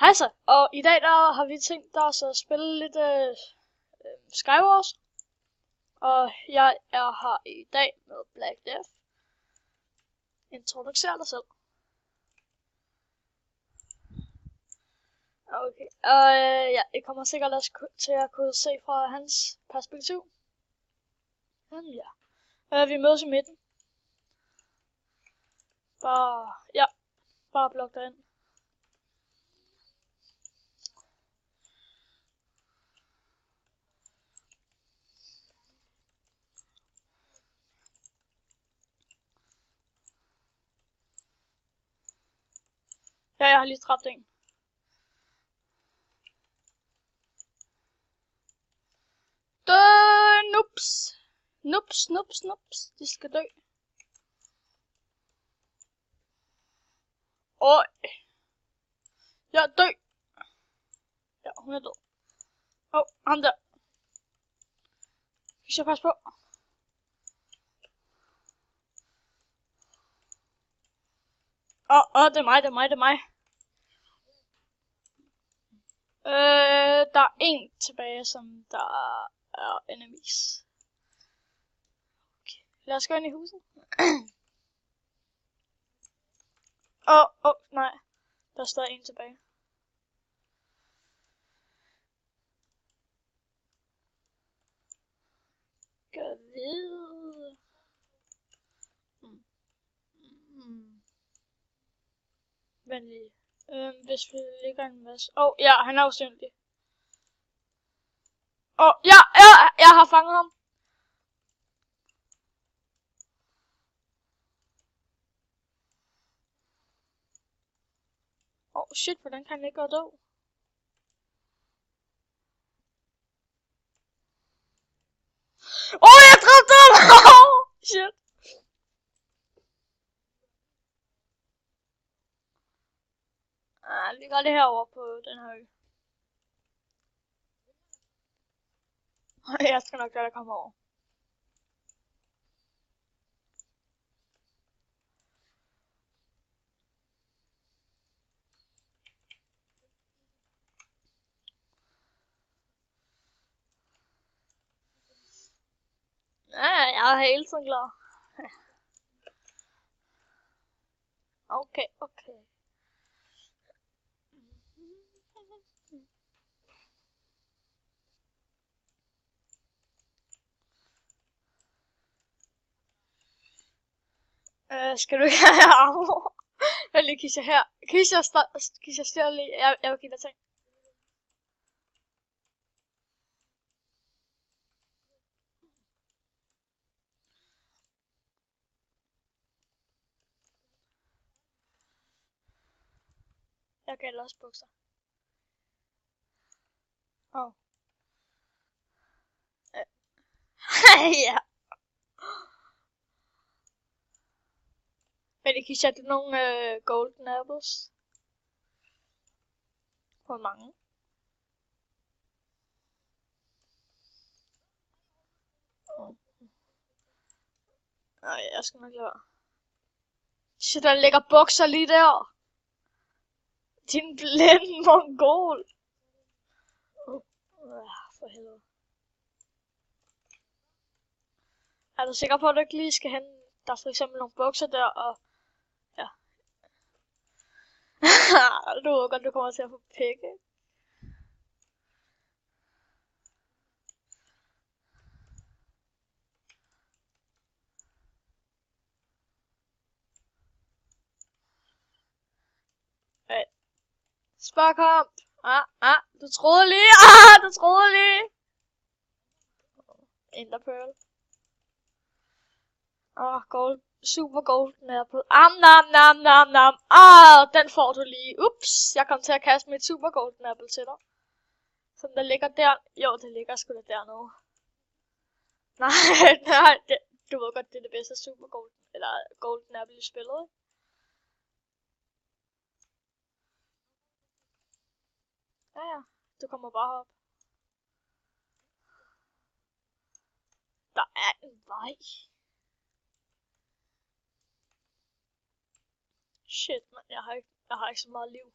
Hej så, og i dag der har vi tænkt os at spille lidt Skywars. Og jeg er her i dag med Black Death. Introducer dig selv. Okay, og ja, I kommer sikkert også til at kunne se fra hans perspektiv. Men ja, vi mødes i midten. Bare blok dig ind. Ja, jeg har lige dræbt en. Nups. Nups. De skal dø. Øj. Ja, dø. Ja, hun er død. Ham der. Vi skal passe på. Det er mig. Der er en tilbage, som der er enemies. Okay. Lad os gå ind i huset. Nej. Der er stadig en tilbage. Gør ved. Vent lige. Hvis vi ligger en masse. Ja, han er usynlig. Ja, jeg har fanget ham. Shit, hvordan kan han ikke gå død? Jeg dræbte ham! Shit. Vi gør det herovre på den her ø. Jeg skal nok lade dig komme over. Ja, jeg er hele tiden klar. Okay. Skal du ikke have armor? Jeg lige Kisha her. Kisha stjæler lige. Jeg vil give dig ting. Jeg kan også bukser. Ja. Men det Kisha, det er nogle golden apples. Hvor mange? Nej, jeg skal nok lade være. Shit, der ligger bukser lige der. Din blinde mongol. For helvede. Er du sikker på, at du ikke lige skal hente, der er for eksempel nogle bukser der, og ja. Du ved godt, du kommer til at få pikke. Spørgkamp. Du troede lige. Du troede lige. Enderpearl. Gold. Super golden apple. Nam. Den får du lige. Ups, jeg kom til at kaste mit super golden apple til dig. Så der ligger der. Jo, det ligger sgu da dernede. Nej, du ved godt, det er det bedste super golden, eller golden apple i spillet, ikke? Ja, du kommer bare op. Der er en vej. Shit, man, jeg har ikke så meget liv.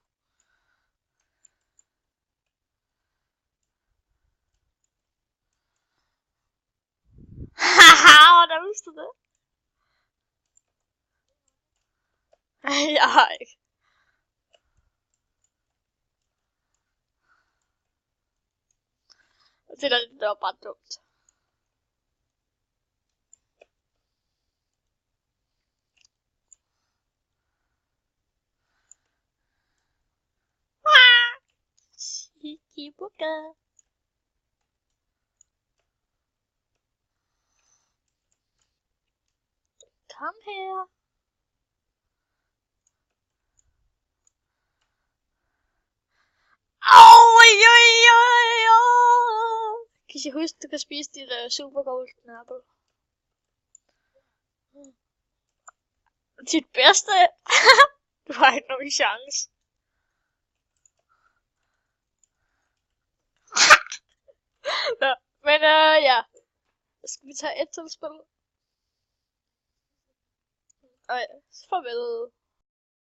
Synes du det? Jeg har ikke. Det der var bare dumt. Chikibuka. Kom her. Kan I huske, du kan spise dit super golden apple? Dit bedste? Du har ikke nogen chance. Nå, men ja. Skal vi tage et til spil? Farvel.